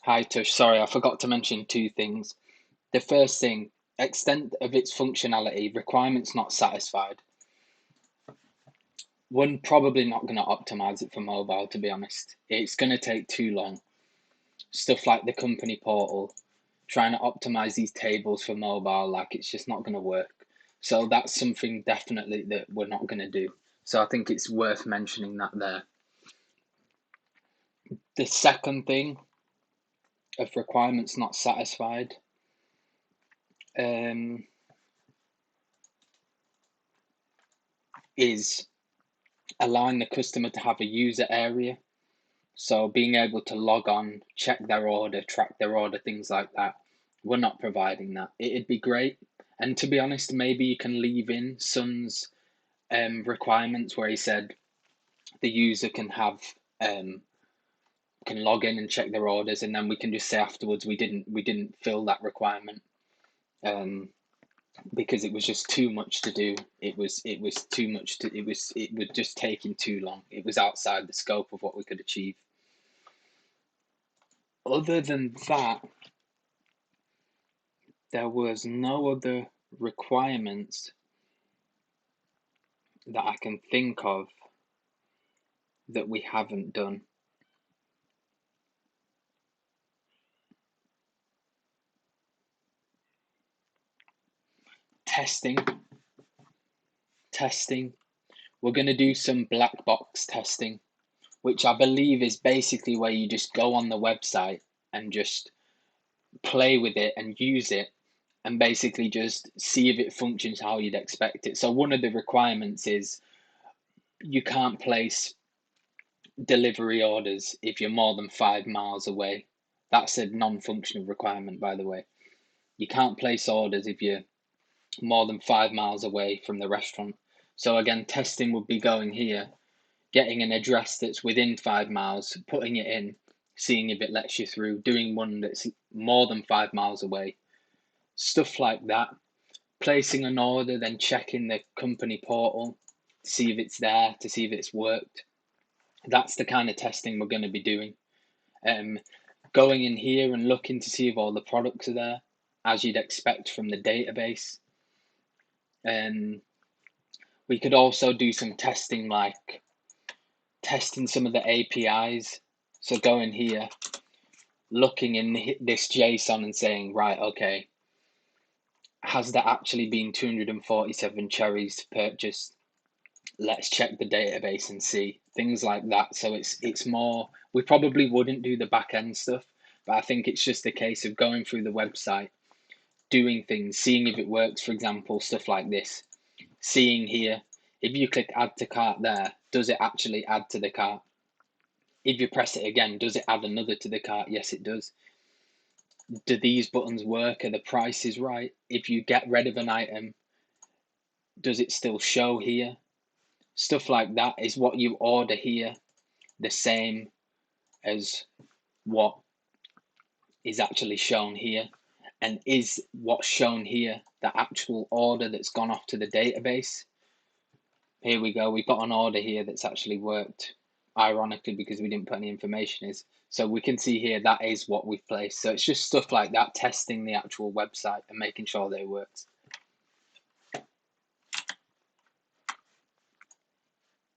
Hi Tush, sorry, I forgot to mention two things. The first thing, extent of its functionality, requirements not satisfied. One probably not going to optimize it for mobile, to be honest. It's going to take too long. Stuff like the company portal, trying to optimize these tables for mobile, like it's just not going to work. So that's something definitely that we're not going to do. So I think it's worth mentioning that there. The second thing of requirements not satisfied, um, is allowing the customer to have a user area. So being able to log on, check their order, track their order, things like that. We're not providing that. It'd be great. And to be honest, maybe you can leave in Sun's requirements where he said the user can have can log in and check their orders, and then we can just say afterwards we didn't fill that requirement because it was just too much to do. It was too much to it was just taking too long. It was outside the scope of what we could achieve. Other than that, there was no other requirements that I can think of that we haven't done. Testing, testing. We're going to do some black box testing, which I believe is basically where you just go on the website and just play with it and use it and basically just see if it functions how you'd expect it. So one of the requirements is you can't place delivery orders if you're more than 5 miles away. That's a non-functional requirement, by the way. You can't place orders if you're more than 5 miles away from the restaurant. So again, testing would be going here, getting an address that's within 5 miles, putting it in, seeing if it lets you through, doing one that's more than 5 miles away, stuff like that. Placing an order, then checking the company portal to see if it's there, to see if it's worked. That's the kind of testing we're going to be doing. Um, Going in here and looking to see if all the products are there, as you'd expect from the database. Um, we could also do some testing, like testing some of the APIs. So going here, looking in this JSON and saying, right, okay, has there actually been 247 cherries purchased? Let's check the database and see things like that. So it's more. We probably wouldn't do the back end stuff, but I think it's just a case of going through the website, doing things, seeing if it works. For example, stuff like this. Seeing here, if you click add to cart there, does it actually add to the cart? If you press it again, does it add another to the cart? Yes, it does. Do these buttons work? Are the prices right? If you get rid of an item, does it still show here? Stuff like that. Is what you order here the same as what is actually shown here? And is what's shown here the actual order that's gone off to the database? Here we go. We've got an order here that's actually worked, ironically, because we didn't put any information in. So we can see here that is what we've placed. So it's just stuff like that, testing the actual website and making sure that it works.